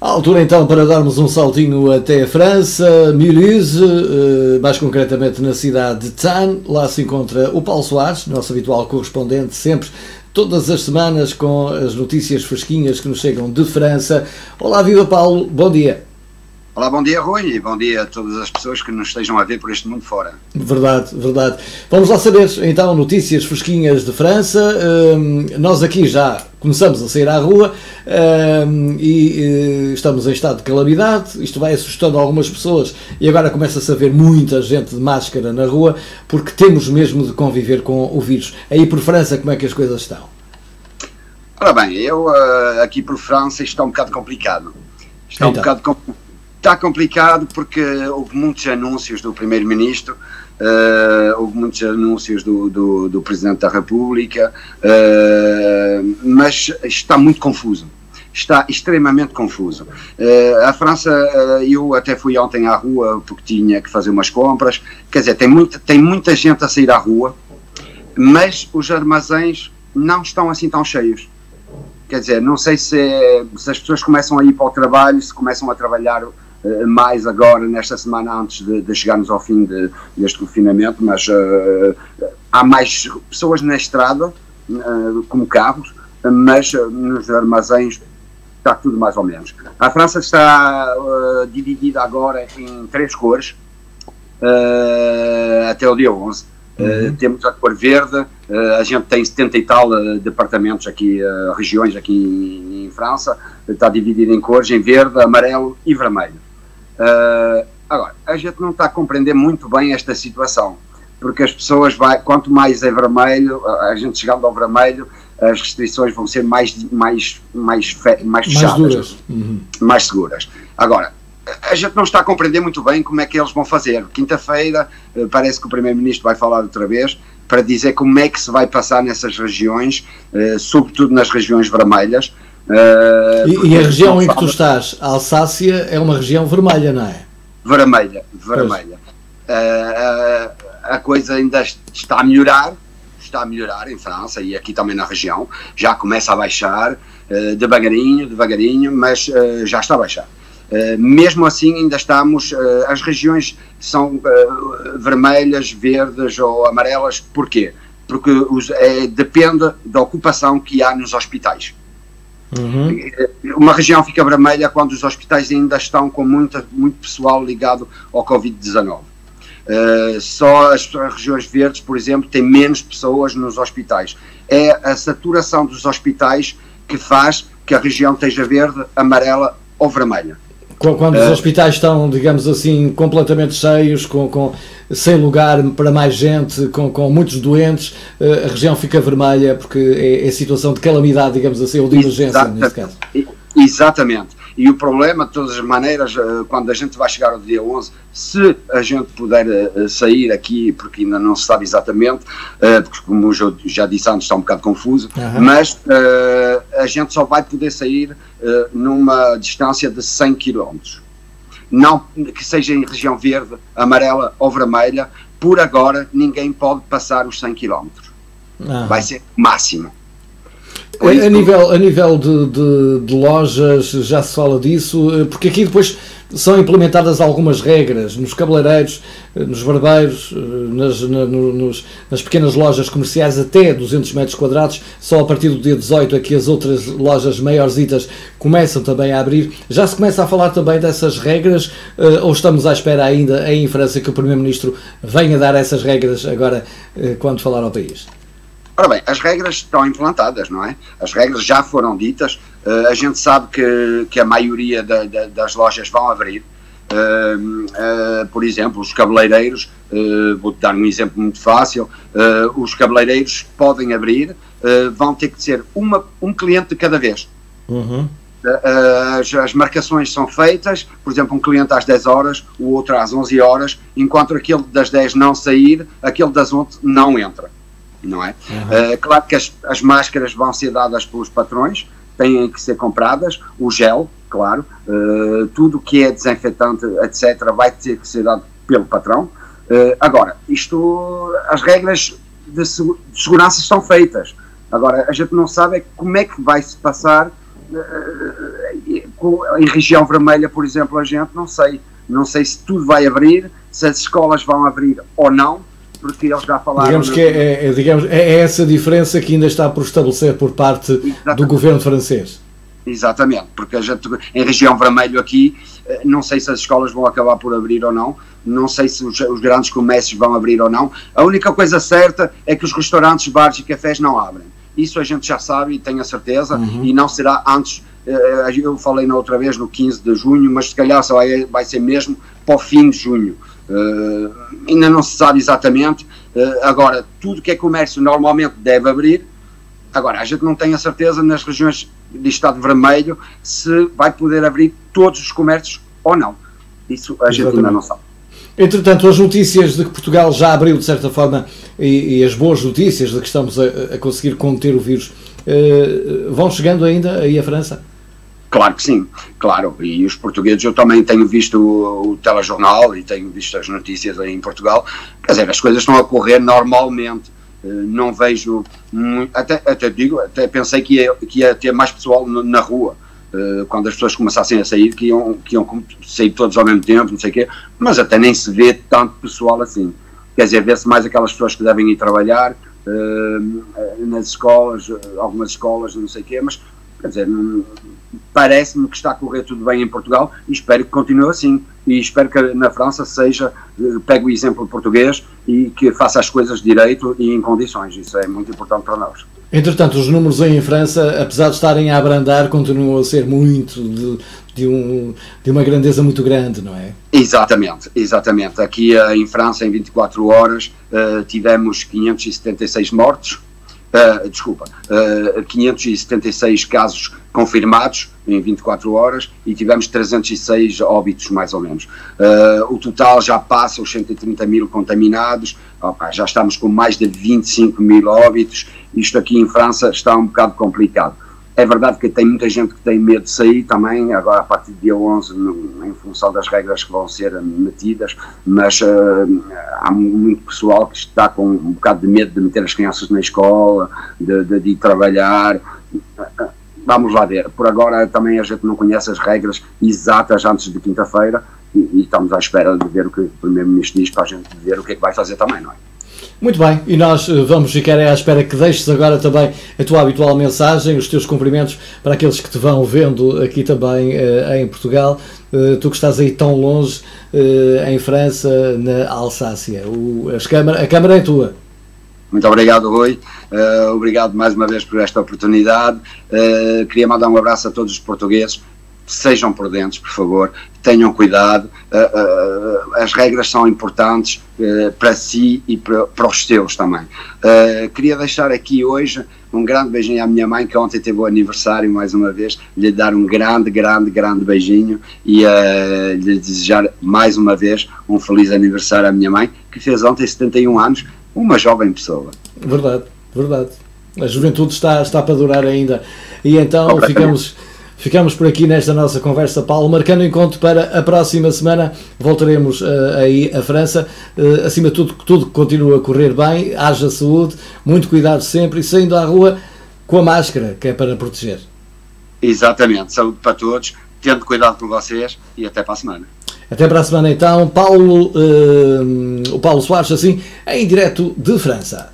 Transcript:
À altura então para darmos um saltinho até a França, Mulhouse, mais concretamente na cidade de Thann. Lá se encontra o Paulo Soares, nosso habitual correspondente, sempre, todas as semanas, com as notícias fresquinhas que nos chegam de França. Olá, viva Paulo, bom dia. Olá, bom dia Rui e bom dia a todas as pessoas que nos estejam a ver por este mundo fora. Verdade, verdade. Vamos lá saber então notícias fresquinhas de França. Nós aqui já começamos a sair à rua e estamos em estado de calamidade. Isto vai assustando algumas pessoas e agora começa-se a ver muita gente de máscara na rua porque temos mesmo de conviver com o vírus. Aí por França, como é que as coisas estão? Ora bem, eu aqui por França isto está um bocado complicado. Está complicado porque houve muitos anúncios do Primeiro-Ministro, houve muitos anúncios do Presidente da República, mas está muito confuso, está extremamente confuso. A França, eu até fui ontem à rua porque tinha que fazer umas compras, quer dizer, tem muita gente a sair à rua, mas os armazéns não estão assim tão cheios. Quer dizer, não sei se as pessoas começam a ir para o trabalho, se começam a trabalhar mais agora, nesta semana, antes de chegarmos ao fim deste confinamento, mas há mais pessoas na estrada, como carros, mas nos armazéns está tudo mais ou menos. A França está dividida agora em 3 cores, até o dia 11. Temos a cor verde, a gente tem 70 e tal departamentos aqui, regiões aqui em França, está dividido em cores, em verde, amarelo e vermelho. Agora, a gente não está a compreender muito bem esta situação, porque as pessoas, quanto mais é vermelho, a gente chegando ao vermelho, as restrições vão ser mais fechadas, mais seguras. Agora, a gente não está a compreender muito bem como é que eles vão fazer. Quinta-feira parece que o Primeiro-Ministro vai falar outra vez para dizer como é que se vai passar nessas regiões, sobretudo nas regiões vermelhas. E a região em que tu estás, a Alsácia, é uma região vermelha, não é? Vermelha. A coisa ainda está a melhorar em França e aqui também na região. Já começa a baixar, devagarinho, mas já está a baixar. Mesmo assim ainda estamos, as regiões são vermelhas, verdes ou amarelas. Porquê? Porque depende da ocupação que há nos hospitais. Uma região fica vermelha quando os hospitais ainda estão com muito pessoal ligado ao Covid-19. Só as regiões verdes, por exemplo, têm menos pessoas nos hospitais. É a saturação dos hospitais que faz que a região esteja verde, amarela ou vermelha. Quando os hospitais estão, digamos assim, completamente cheios, sem lugar para mais gente, com muitos doentes, a região fica vermelha porque é situação de calamidade, digamos assim, ou de emergência, neste caso. Exatamente. E o problema, de todas as maneiras, quando a gente vai chegar ao dia 11, se a gente puder sair aqui, porque ainda não se sabe exatamente, porque como eu já disse antes, está um bocado confuso, mas a gente só vai poder sair numa distância de 100 km. Não que seja em região verde, amarela ou vermelha, por agora ninguém pode passar os 100 km. Vai ser máximo. A nível de lojas, já se fala disso, porque aqui depois são implementadas algumas regras nos cabeleireiros, nos barbeiros, nas pequenas lojas comerciais até 200 metros quadrados, só a partir do dia 18 é que as outras lojas maiorzitas começam também a abrir. Já se começa a falar também dessas regras, ou estamos à espera ainda em França que o Primeiro-Ministro venha dar essas regras agora quando falar ao país? Ora bem, as regras estão implantadas, não é? As regras já foram ditas, a gente sabe que a maioria das lojas vão abrir, por exemplo, os cabeleireiros, vou-te dar um exemplo muito fácil, os cabeleireiros podem abrir, vão ter que ser um cliente de cada vez. As marcações são feitas, por exemplo, um cliente às 10 horas, o outro às 11 horas, enquanto aquele das 10 não sair, aquele das 11 não entra. Não é? Claro que as máscaras vão ser dadas pelos patrões, têm que ser compradas, o gel, claro, tudo que é desinfetante, etc., vai ter que ser dado pelo patrão. Agora, as regras de segurança estão feitas. Agora, a gente não sabe como é que vai se passar em região vermelha, por exemplo, a gente não sei se tudo vai abrir, se as escolas vão abrir ou não, porque eles já falaram... Digamos que é essa diferença que ainda está por estabelecer por parte do governo francês. Exatamente, porque a gente, em região vermelho aqui, não sei se as escolas vão acabar por abrir ou não, não sei se os grandes comércios vão abrir ou não. A única coisa certa é que os restaurantes, bares e cafés não abrem. Isso a gente já sabe e tenho a certeza, e não será antes, eu falei na outra vez, no 15 de junho, mas se calhar só vai ser mesmo para o fim de junho. Ainda não se sabe exatamente. Agora, tudo que é comércio normalmente deve abrir. Agora, a gente não tem a certeza nas regiões de estado vermelho se vai poder abrir todos os comércios ou não. Isso a gente ainda não sabe. Entretanto, as notícias de que Portugal já abriu, de certa forma, e as boas notícias de que estamos a conseguir conter o vírus, vão chegando ainda aí à França? Claro que sim, claro. E os portugueses, eu também tenho visto o telejornal e tenho visto as notícias aí em Portugal. Quer dizer, as coisas estão a correr normalmente. Não vejo, até pensei que ia ter mais pessoal na rua, quando as pessoas começassem a sair, que iam sair todos ao mesmo tempo, não sei o quê, mas até nem se vê tanto pessoal assim. Quer dizer, vê-se mais aquelas pessoas que devem ir trabalhar nas escolas, algumas escolas, não sei o quê, mas quer dizer, parece-me que está a correr tudo bem em Portugal e espero que continue assim. E espero que na França pegue o exemplo português e que faça as coisas direito e em condições. Isso é muito importante para nós. Entretanto, os números aí em França, apesar de estarem a abrandar, continuam a ser muito de uma grandeza muito grande, não é? Exatamente, exatamente. Aqui em França, em 24 horas, tivemos 576 mortos. 576 casos confirmados em 24 horas e tivemos 306 óbitos, mais ou menos. O total já passa os 130 mil contaminados, já estamos com mais de 25 mil óbitos. Isto aqui em França está um bocado complicado. É verdade que tem muita gente que tem medo de sair também, agora a partir do dia 11, em função das regras que vão ser metidas, mas há muito pessoal que está com um bocado de medo de meter as crianças na escola, de ir trabalhar. Vamos lá ver. Por agora também a gente não conhece as regras exatas antes de quinta-feira e estamos à espera de ver o que o Primeiro-Ministro diz para a gente ver o que é que vai fazer também, não é? Muito bem, e nós vamos ficar à espera que deixes agora também a tua habitual mensagem, os teus cumprimentos para aqueles que te vão vendo aqui também em Portugal. Tu que estás aí tão longe em França, na Alsácia. A Câmara é tua. Muito obrigado, Rui. Obrigado mais uma vez por esta oportunidade. Queria mandar um abraço a todos os portugueses. Sejam prudentes, por favor, tenham cuidado, as regras são importantes para si e para os seus também. Queria deixar aqui hoje um grande beijinho à minha mãe, que ontem teve o aniversário mais uma vez, lhe dar um grande beijinho e lhe desejar mais uma vez um feliz aniversário à minha mãe, que fez ontem 71 anos, uma jovem pessoa. Verdade, verdade. A juventude está para durar ainda. E então ficamos por aqui nesta nossa conversa, Paulo, marcando encontro para a próxima semana. Voltaremos aí à França. Acima de tudo, que tudo continua a correr bem, haja saúde, muito cuidado sempre e saindo à rua com a máscara, que é para proteger. Exatamente, saúde para todos, tendo cuidado com vocês e até para a semana. Até para a semana então, o Paulo Soares, assim, em direto de França.